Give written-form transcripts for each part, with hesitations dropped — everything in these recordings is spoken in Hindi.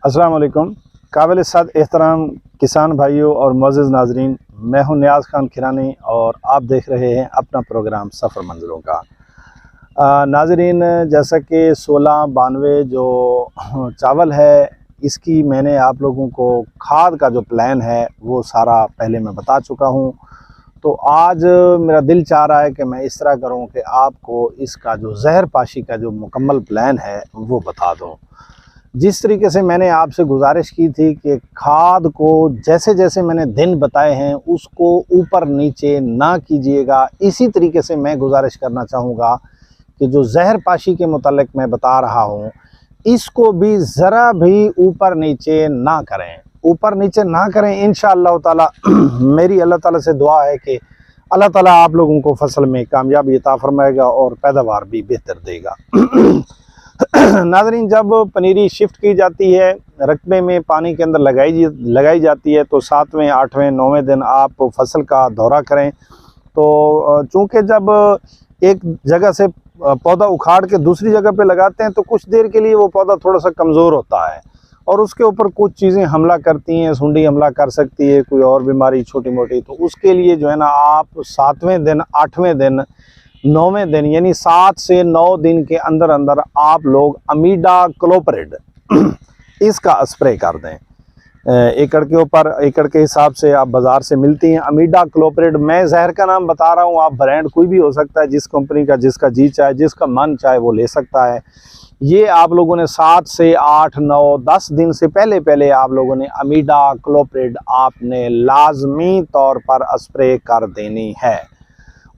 अस्सलाम वालेकुम। काबिल सद एहतराम किसान भाइयों और मुअज़्ज़िज़ नाज़रीन, मैं हूं नियाज़ खान खिरानी और आप देख रहे हैं अपना प्रोग्राम सफ़र मंज़िलों का। नाज़रीन, जैसा कि 1692 जो चावल है, इसकी मैंने आप लोगों को खाद का जो प्लान है वो सारा पहले मैं बता चुका हूं। तो आज मेरा दिल चाह रहा है कि मैं इस तरह करूं कि आपको इसका जो ज़हर पाशी का जो मुकम्मल प्लान है वो बता दूं। जिस तरीके से मैंने आपसे गुजारिश की थी कि खाद को जैसे जैसे मैंने दिन बताए हैं उसको ऊपर नीचे ना कीजिएगा, इसी तरीके से मैं गुजारिश करना चाहूँगा कि जो जहर पाशी के मुतालिक मैं बता रहा हूँ इसको भी ज़रा भी ऊपर नीचे ना करें। ऊपर नीचे ना करें इंशाअल्लाह ताला। मेरी अल्लाह ताला से दुआ है कि अल्लाह ताला आप लोगों को फसल में कामयाबी अता फरमाएगा और पैदावार भी बेहतर देगा। नाज़रीन, जब पनीरी शिफ्ट की जाती है, रकबे में पानी के अंदर लगाई जाती है, तो 7वें 8वें 9वें दिन आप फसल का दौरा करें। तो चूँकि जब एक जगह से पौधा उखाड़ के दूसरी जगह पे लगाते हैं तो कुछ देर के लिए वो पौधा थोड़ा सा कमज़ोर होता है और उसके ऊपर कुछ चीज़ें हमला करती हैं, सुंडी हमला कर सकती है, कोई और बीमारी छोटी मोटी। तो उसके लिए जो है ना, आप 7वें दिन 8वें दिन 9वें दिन यानी 7 से 9 दिन के अंदर अंदर आप लोग अमीडा क्लोपरिड इसका स्प्रे कर दें। एकड़ के ऊपर, एकड़ के हिसाब से आप बाज़ार से मिलती हैं अमीडा क्लोपरिड। मैं जहर का नाम बता रहा हूँ, आप ब्रांड कोई भी हो सकता है, जिस कंपनी का जिसका जी चाहे, जिसका मन चाहे वो ले सकता है। ये आप लोगों ने 7 से 8 9 10 दिन से पहले आप लोगों ने अमीडा क्लोपरिड आपने लाजमी तौर पर स्प्रे कर देनी है।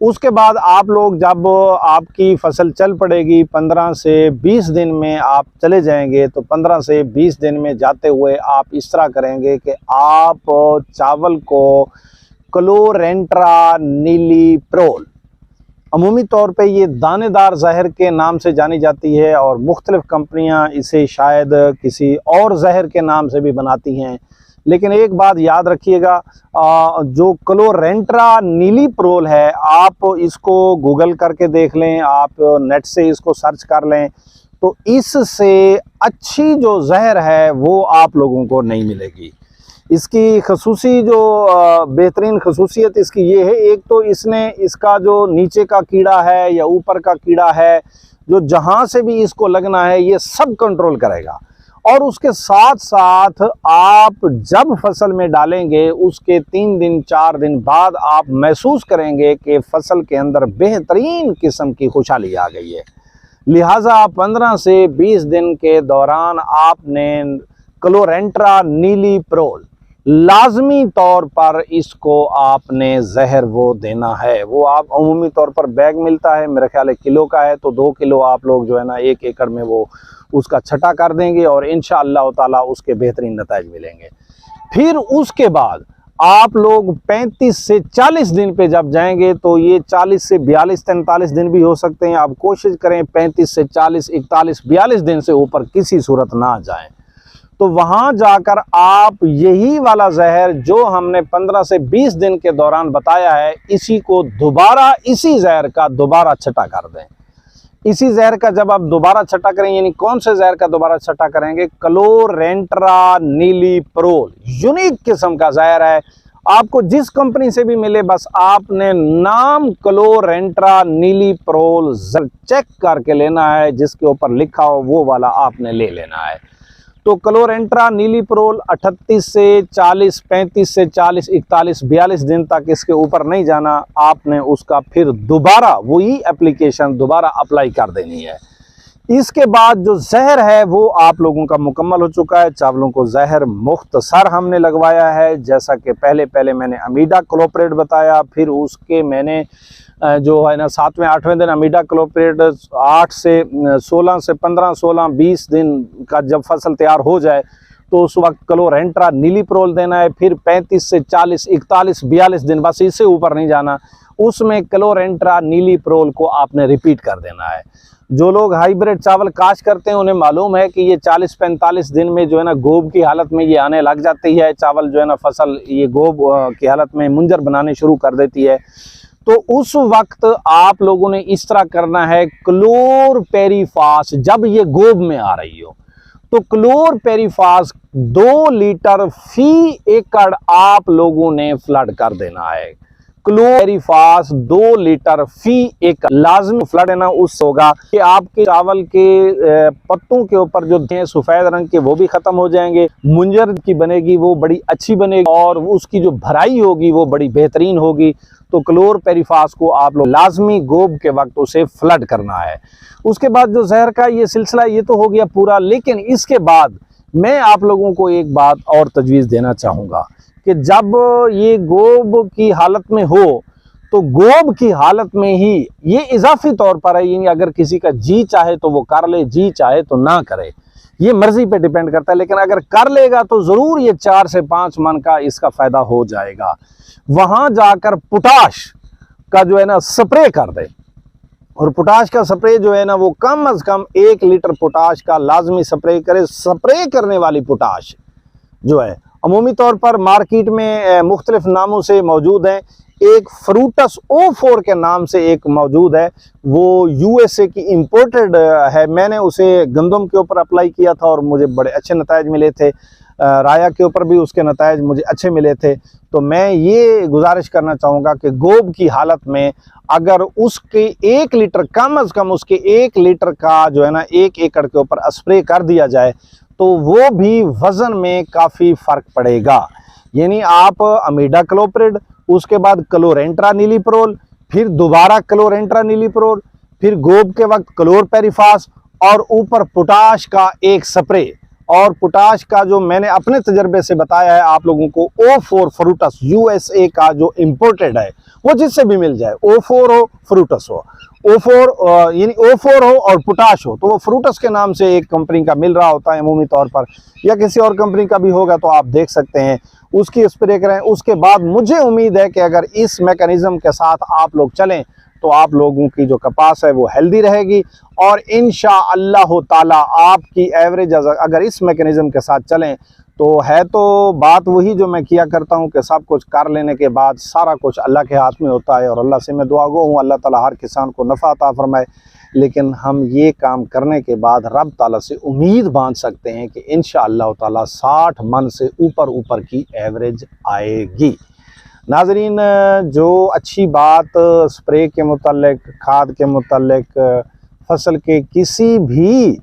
उसके बाद आप लोग जब आपकी फसल चल पड़ेगी, 15 से 20 दिन में आप चले जाएंगे, तो 15 से 20 दिन में जाते हुए आप इस तरह करेंगे कि आप चावल को क्लोरेंट्रा नीलीप्रोल, अमूमी तौर पे ये दानेदार जहर के नाम से जानी जाती है और मुख्तलिफ कंपनियां इसे शायद किसी और जहर के नाम से भी बनाती हैं, लेकिन एक बात याद रखिएगा, जो क्लोरेंट्रा नीलीप्रोल है, आप इसको गूगल करके देख लें, आप नेट से इसको सर्च कर लें, तो इससे अच्छी जो जहर है वो आप लोगों को नहीं मिलेगी। इसकी खसूसी जो बेहतरीन खसूसियत इसकी ये है, एक तो इसका जो नीचे का कीड़ा है या ऊपर का कीड़ा है, जो जहाँ से भी इसको लगना है ये सब कंट्रोल करेगा। और उसके साथ साथ आप जब फसल में डालेंगे उसके 3 दिन 4 दिन बाद आप महसूस करेंगे कि फसल के अंदर बेहतरीन किस्म की खुशहाली आ गई है। लिहाजा 15 से 20 दिन के दौरान आपने क्लोरेंट्रा नीलीप्रोल लाजमी तौर पर इसको आपने जहर वो देना है। वो आप अमूमी तौर पर बैग मिलता है, मेरा ख्याल है किलो का है, तो 2 किलो आप लोग जो है ना 1 एकड़ में वो उसका छटा कर देंगे और इंशाअल्लाह ताला उसके बेहतरीन नताइज मिलेंगे। फिर उसके बाद आप लोग 35 से 40 दिन पे जब जाएंगे, तो ये 40 से 42 43 दिन भी हो सकते हैं, आप कोशिश करें 35 से 40 41 42 दिन से ऊपर किसी सूरत ना जाएं। तो वहां जाकर आप यही वाला जहर जो हमने 15 से 20 दिन के दौरान बताया है, इसी को दोबारा, इसी जहर का दोबारा छटा कर दें। इसी जहर का जब आप दोबारा छटा करें, यानी कौन से जहर का दोबारा छटा करेंगे? क्लोरेंट्रा नीलीप्रोल, यूनिक किस्म का जहर है, आपको जिस कंपनी से भी मिले बस आपने नाम क्लोरेंट्रा नीलीप्रोल चेक करके लेना है, जिसके ऊपर लिखा हो वो वाला आपने ले लेना है। तो क्लोरेंट्रा नीलीप्रोल 38 से 40 35 से 40 41 42 दिन तक इसके ऊपर नहीं जाना, आपने उसका फिर दोबारा वही एप्लीकेशन दोबारा अप्लाई कर देनी है। इसके बाद जो जहर है वो आप लोगों का मुकम्मल हो चुका है। चावलों को जहर मुख्तसर हमने लगवाया है, जैसा कि पहले मैंने अमीडा क्लोपरिड बताया, फिर उसके मैंने जो है ना 7वें 8वें दिन अमीडा क्लोपरिड, 8 से 16 से 15 16 20 दिन का जब फसल तैयार हो जाए तो उस वक्त क्लोरेंट्रा नीलीप्रोल देना है। फिर 35 से 40 41 42 दिन, बस इससे ऊपर नहीं जाना, उसमें क्लोरेंट्रा नीलीप्रोल को आपने रिपीट कर देना है। जो लोग हाइब्रिड चावल काश करते हैं उन्हें मालूम है कि ये 40-45 दिन में जो है ना गोब की हालत में ये आने लग जाती है, चावल जो है ना फसल ये गोब की हालत में मुंजर बनाने शुरू कर देती है। तो उस वक्त आप लोगों ने इस तरह करना है, क्लोरपेरीफास जब ये गोब में आ रही हो तो क्लोरपेरिफास 2 लीटर फी एकड़ आप लोगों ने फ्लड कर देना है। क्लोरपेरिफास 2 लीटर फी एकड़ लाजमी फ्लड है ना उस होगा कि आपके चावल के पत्तों के ऊपर जो सफेद रंग के वो भी खत्म हो जाएंगे, मुंजर की बनेगी वो बड़ी अच्छी बनेगी और उसकी जो भराई होगी वो बड़ी बेहतरीन होगी। तो क्लोरपेरिफास को आप लोग लाजमी गोब के वक्त उसे फ्लड करना है। उसके बाद जो जहर का ये सिलसिला ये तो हो गया पूरा, लेकिन इसके बाद मैं आप लोगों को एक बात और तजवीज़ देना चाहूँगा कि जब ये गोब की हालत में हो तो गोब की हालत में ही ये इजाफी तौर पर है, यानी अगर किसी का जी चाहे तो वो कर ले, जी चाहे तो ना करे, ये मर्जी पे डिपेंड करता है। लेकिन अगर कर लेगा तो ज़रूर ये 4 से 5 मन का इसका फ़ायदा हो जाएगा। वहाँ जाकर पोटाश का जो है ना स्प्रे कर दे, और पोटाश का स्प्रे जो है ना वो कम अज़ कम 1 लीटर पोटाश का लाजमी स्प्रे करे। स्प्रे करने वाली पोटाश जो है अमूमी तौर पर मार्केट में मुख्तलिफ नामों से मौजूद है। एक फ्रूटस O4 के नाम से एक मौजूद है, वो USA की इम्पोर्टेड है। मैंने उसे गंदम के ऊपर अप्लाई किया था और मुझे बड़े अच्छे नताइज मिले थे। राया के ऊपर भी उसके नताइज मुझे अच्छे मिले थे। तो मैं ये गुजारिश करना चाहूँगा कि गोब की हालत में अगर उसके 1 लीटर कम अज़ कम उसके 1 लीटर का जो है ना 1 एकड़ के ऊपर स्प्रे कर दिया जाए तो वो भी वज़न में काफ़ी फ़र्क पड़ेगा। यानी आप अमीडाक्लोप्रिड, उसके बाद क्लोरेंट्रानिलीप्रोल, फिर दोबारा क्लोरेंट्रानिलीप्रोल, फिर गोब के वक्त क्लोरपेरिफास और ऊपर पोटाश का एक स्प्रे। और पोटाश का जो मैंने अपने तजर्बे से बताया है आप लोगों को, O4 फ्रूटस USA का जो इम्पोर्टेड है वो जिससे भी मिल जाए, O4 हो फ्रूटस हो, O4 यानी O4 हो और पोटाश हो, तो वो फ्रूटस के नाम से एक कंपनी का मिल रहा होता है अमूमी तौर पर, या किसी और कंपनी का भी होगा तो आप देख सकते हैं, उसकी स्प्रे करें। उसके बाद मुझे उम्मीद है कि अगर इस मैकेनिज़्म के साथ आप लोग चलें तो आप लोगों की जो कपास है वो हेल्दी रहेगी और इंशाअल्लाह ताला आपकी एवरेज अगर इस मैकेनिज़्म के साथ चलें तो है तो बात वही जो मैं किया करता हूं कि सब कुछ कर लेने के बाद सारा कुछ अल्लाह के हाथ में होता है। और अल्लाह से मैं दुआ गो हूँ अल्लाह ताला हर किसान को नफ़ा अता फरमाए। लेकिन हम ये काम करने के बाद रब ताला से उम्मीद बांध सकते हैं कि इंशाअल्लाह ताला 60 मन से ऊपर की एवरेज आएगी। नाज़रीन, जो अच्छी बात स्प्रे के मुतालिक, खाद के मुतालिक, फसल के किसी भी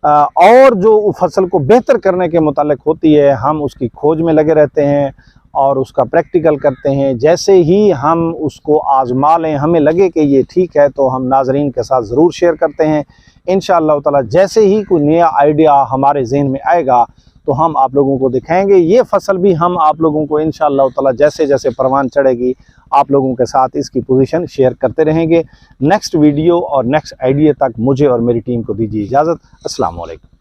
और जो फसल को बेहतर करने के मुतालिक होती है, हम उसकी खोज में लगे रहते हैं और उसका प्रैक्टिकल करते हैं। जैसे ही हम उसको आज़मा लें, हमें लगे कि ये ठीक है, तो हम नाज़रीन के साथ ज़रूर शेयर करते हैं। इंशाअल्लाह ताला जैसे ही कोई नया आइडिया हमारे ज़हन में आएगा तो हम आप लोगों को दिखाएंगे। ये फसल भी हम आप लोगों को इंशाअल्लाह ताला जैसे जैसे परवान चढ़ेगी आप लोगों के साथ इसकी पोजीशन शेयर करते रहेंगे। नेक्स्ट वीडियो और नेक्स्ट आइडिया तक मुझे और मेरी टीम को दीजिए इजाज़त। अस्सलाम वालेकुम।